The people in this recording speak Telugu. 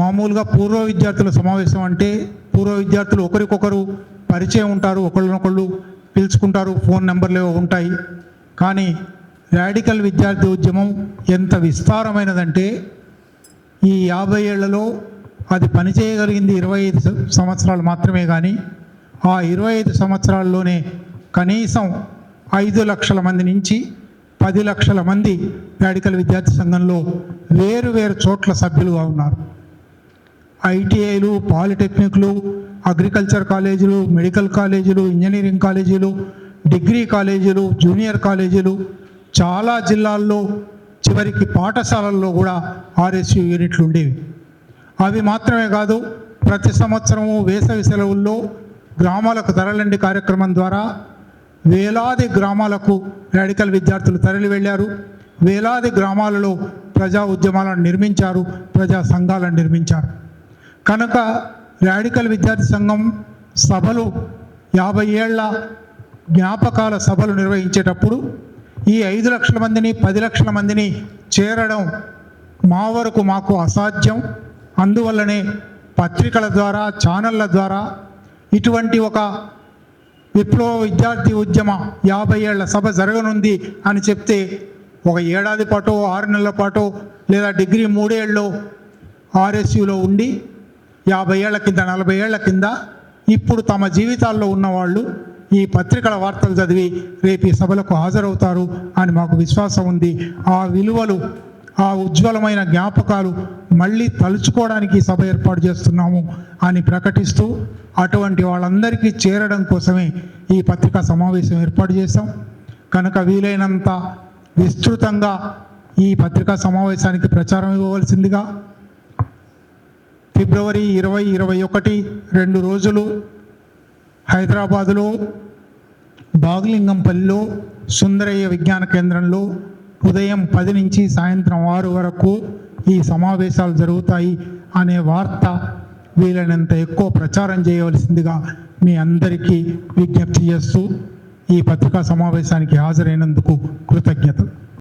మామూలుగా పూర్వ విద్యార్థుల సమావేశం అంటే పూర్వ విద్యార్థులు ఒకరికొకరు పరిచయం ఉంటారు, ఒకళ్ళనొకళ్ళు పిలుచుకుంటారు, ఫోన్ నెంబర్లు ఉంటాయి. కానీ రాడికల్ విద్యార్థి ఉద్యమం ఎంత విస్తారమైనదంటే ఈ 50 ఏళ్లలో అది పనిచేయగలిగింది 25 సంవత్సరాలు మాత్రమే. కానీ ఆ 25 సంవత్సరాల్లోనే కనీసం 5 లక్షల మంది నుంచి 10 లక్షల మంది రాడికల్ విద్యార్థి సంఘంలో వేరు వేరు చోట్ల సభ్యులుగా ఉన్నారు. ఐటీఐలు, పాలిటెక్నిక్లు, అగ్రికల్చర్ కాలేజీలు, మెడికల్ కాలేజీలు, ఇంజనీరింగ్ కాలేజీలు, డిగ్రీ కాలేజీలు, జూనియర్ కాలేజీలు, చాలా జిల్లాల్లో చివరికి పాఠశాలల్లో కూడా ఆర్ఎస్యు యూనిట్లు ఉండేవి. అవి మాత్రమే కాదు, ప్రతి సంవత్సరము వేసవి సెలవుల్లో గ్రామాలకు తరలండి కార్యక్రమం ద్వారా వేలాది గ్రామాలకు రాడికల్ విద్యార్థులు తరలి వెళ్ళారు. వేలాది గ్రామాలలో ప్రజా ఉద్యమాలను నిర్మించారు, ప్రజా సంఘాలను నిర్మించారు. కనుక రాడికల్ విద్యార్థి సంఘం సభలు 50 ఏళ్ల జ్ఞాపకాల సభలు నిర్వహించేటప్పుడు ఈ 5 లక్షల మందిని 10 లక్షల మందిని చేరడం మాకు అసాధ్యం. అందువల్లనే పత్రికల ద్వారా, ఛానళ్ళ ద్వారా ఇటువంటి ఒక విప్లవ విద్యార్థి ఉద్యమ 50 ఏళ్ల సభ జరగనుంది అని చెప్తే ఒక ఏడాది పాటో 6 నెలల పాటో లేదా డిగ్రీ 3 ఏళ్ళలో ఆర్ఎస్యులో ఉండి 50 ఏళ్ల కింద 40 ఏళ్ల కింద ఇప్పుడు తమ జీవితాల్లో ఉన్నవాళ్ళు ఈ పత్రికల వార్తలు చదివి రేపు ఈ సభలకు హాజరవుతారు అని మాకు విశ్వాసం ఉంది. ఆ విలువలు, ఆ ఉజ్వలమైన జ్ఞాపకాలు మళ్ళీ తలుచుకోవడానికి సభ ఏర్పాటు చేస్తున్నాము అని ప్రకటిస్తూ అటువంటి వాళ్ళందరికీ చేరడం కోసమే ఈ పత్రికా సమావేశం ఏర్పాటు చేశాం. కనుక వీలైనంత విస్తృతంగా ఈ పత్రికా సమావేశానికి ప్రచారం ఇవ్వవలసిందిగా ఫిబ్రవరి 20, 21 2 రోజులు హైదరాబాదులో బాగ్లింగంపల్లిలో సుందరయ్య విజ్ఞాన కేంద్రంలో ఉదయం 10 నుంచి సాయంత్రం 6 వరకు ఈ సమావేశాలు జరుగుతాయి అనే వార్త వీలైనంత ఎక్కువ ప్రచారం చేయవలసిందిగా మీ అందరికీ విజ్ఞప్తి చేస్తూ ఈ పత్రికా సమావేశానికి హాజరైనందుకు కృతజ్ఞతలు.